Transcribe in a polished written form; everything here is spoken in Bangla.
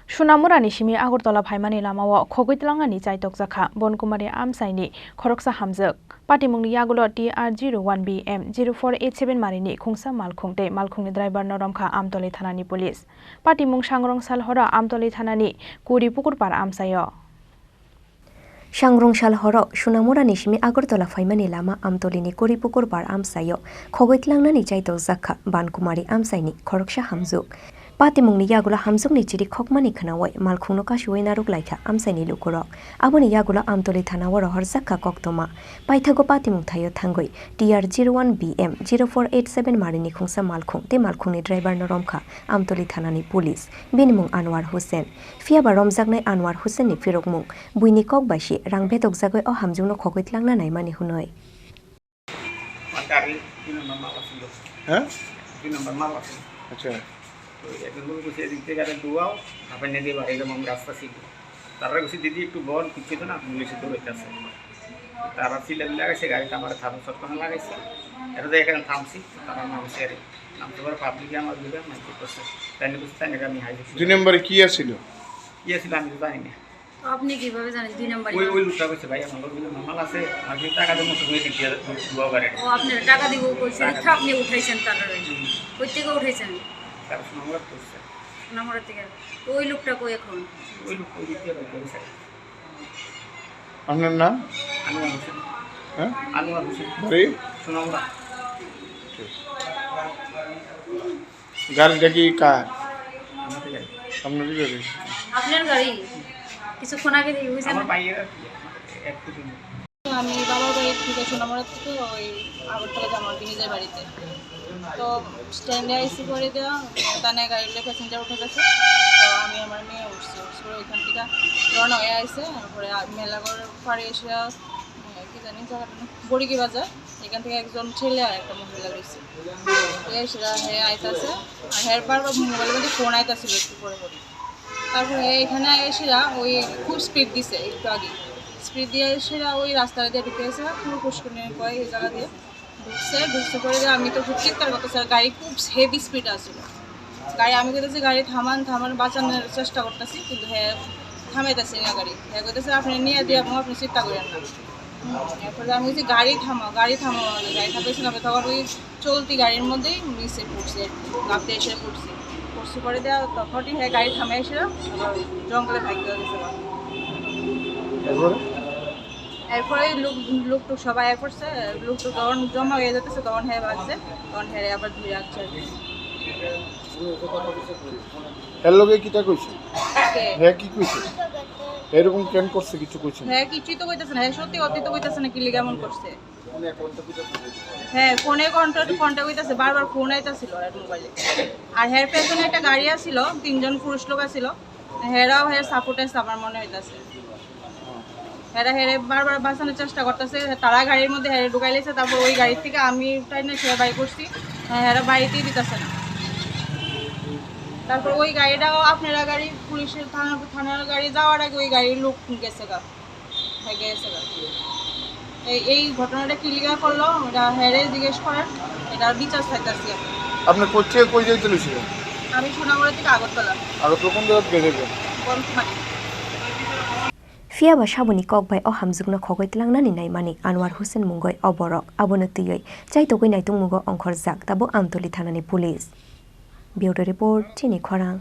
Sunamurani Shimi Agurtola Paimani Lamawa, Kogitlangan Chaitok Zaka, Bonkumari Amsaini, Koroksa Hamzak, Patimung Yagulo TR01BM 0487 Marini, Kungsa Malkungte, Malkung driver Noromka, Amtoli Thanani Police. Patimung Shangrong Salhora, Amtoli Thanani, Kuri Pukurpar Amsayo. Shangrong Shalhoro, Sunamurani Shimi Agurtola Paimani Lama, Amtolini Kuri Pukurpar Amsayo, Kogitlangan Chaitok Zaka, Bankumari Amsaini, Koroksha Hamzuk. Patimungni Yagula Hamzukni Chiri Kokmani Kanawai, Malkuno Kashuina Ruglaika, Amsaini Lukurok, Abuni Yagula Amtoli Tanawara Horzaka Koktoma, Paitago Patimung Tayo Tangoi, TR01BM 0487 Marini Kungsa Malkung, De Malkuni driver Noromka, Amtoli Tanani Police, Binimung Anwar Hussein, Fiaba Romzagnai Anwar Hussein ni Firokmung, Buini Kok Bashi, Rangbetok Zagoi o Hamzungno Kokitlang na Naimani Hunoi. একজন লোক বসে এদিক থেকে গাড়ি দুয়াও আপনি দিয়ে বাড়ি যেমন রাস্তা ছিল তারা বসে দিদি একটু বল পিছিয়ে তো না পুলিশে দৌড়াইতেছে তারা সিলেন লাগাইছে গাড়িটা আমার থাম সটকানো লাগাইছে এটা তো এখানে থামছি তারা নামছে আর নামতে পারে পাবলিকে আমার দিবে মাইকে করছে তাই বসে তাই আমি হাই দিচ্ছি 2 নম্বরে কি আছিল আমি তো জানি না আপনি কিভাবে জানেন 2 নম্বরে ওই লোকটা কইছে ভাই আমার লোক মামাল আছে আমি টাকা দেবো তুমি দিতে দুয়া করে ও আপনার টাকা দিব কইছে আপনি উঠাইছেন টাকা কই থেকে উঠাইছেন নামরা থেকে ওই লোকটা কই এখন ওই লোক কই দিতে পারে আপনার নাম আনোয়ার হোসেন হ্যাঁ আনোয়ার হোসেন বাড়ি সোনামুড়া গাড়িটা কি কার আমাদের গাড়ি আপনারই গাড়ি আপনার গাড়ি কিছুক্ষণ আগে হইছে আমার ভাইয়ের একটু আমি বাবার বাড়ি থেকে সোনামুড়া থেকে ওই আগরতলা জামালটি নিজের বাড়িতে তো স্ট্যান্ডে আইসি করে দেওয়া তানে গাড়িতে প্যাসেঞ্জার উঠে গেছে তো আমি আমার মেয়ে উঠছি উঠে ওইখান থেকে রওনা হয়ে আসছে তারপরে মেলাগড় পাড়ে এসে কি জানি জায়গাটা বড়িকি বাজার এখান থেকে একজন ছেলে আর একটা মহিলা রয়েছে সেটা হ্যাঁ আইতাছে আর হ্যাঁ বারবার মোবাইলের মধ্যে ফোন আইতাছিল একটু পরে পরে তারপরে এখানে এসেরা ওই খুব স্পিড দিছে একটু আগে স্পিড দিয়ে এসেরা ওই রাস্তাটা দিয়ে ঢুকে এসে পুরো পুষ্করণের কয় এই জায়গা দিয়ে ঢুকছে করে আমি তো খুব চিৎকার করতেছি আর গাড়ি খুব হেভি স্পিড আসছিল গাড়ি আমি কইতেছি গাড়ি থামান বাঁচানোর চেষ্টা করতেছি কিন্তু হ্যাঁ থামাইতেছি না গাড়ি হ্যাঁ কইতেছে আপনি নিয়ে দিয়ে এবং আপনি চিন্তা করেন না এরপরে আমি বলছি গাড়ি থামাও গাড়ি থামাইছি না তখন ওই চলতি গাড়ির মধ্যেই মিসে পড়ছে গাপতে এসে পড়ছি পরে দেওয়া তখনই হ্যাঁ গাড়ি থামাই এসে জঙ্গলে ভাগ্য গেছে এরপরে লোকটুক সবাই এ করছে লোকটুক যখন জমা হয়ে যেতেছে তখন হ্যাঁ বাজছে তখন হ্যাঁ আবার ধুয়ে আসছে এর লগে কিটা কইছে হ্যাঁ কি কইছে এরকম কেন করছে কিছু কইছে হ্যাঁ কিছুই তো কইতেছে না হ্যাঁ সত্যি অতীত কইতেছে না কি লিগে এমন করছে হ্যাঁ ফোনে কন্টাক্ট হইতেছে বারবার ফোন আইতাছিল আর মোবাইলে আর হের পেছনে একটা গাড়ি আসছিল 3 জন পুরুষ লোক আসছিল হেরাও হের সাপোর্টে আমার মনে হইতাছে হেরে বারবার বাঁচানোর চেষ্টা করতেছে তারা গাড়ির মধ্যে হেরে ঢুকাই লেছে তারপর ওই গাড়ির থেকে আমি টাইনে সে বাই করছি হেরা বাড়িতেই দিতেছে না তারপর ওই গাড়িটাও আপনারা গাড়ি পুলিশের থানার গাড়ি যাওয়ার আগে ওই গাড়ির লোক গেছে এই ঘটনাটা কি লিগা করলো এটা হেরে জিজ্ঞেস করেন এটা বিচার চাইতেছি আপনি কোথায় কই যাইতেছিলেন আমি সোনামুড়া থেকে আগরতলা কোন জায়গা গেলেন Bonkumari Fiaba Shabuni Kokbai o Hamzugno Kogoitlang Nani Naimani Anwar Hussein Mungoi Oborok Abonatuyoi Chaitogoi Naitung Mugo Onkor Zak Tabo Amtoli Thanani Police Bureau Report Chini Khorang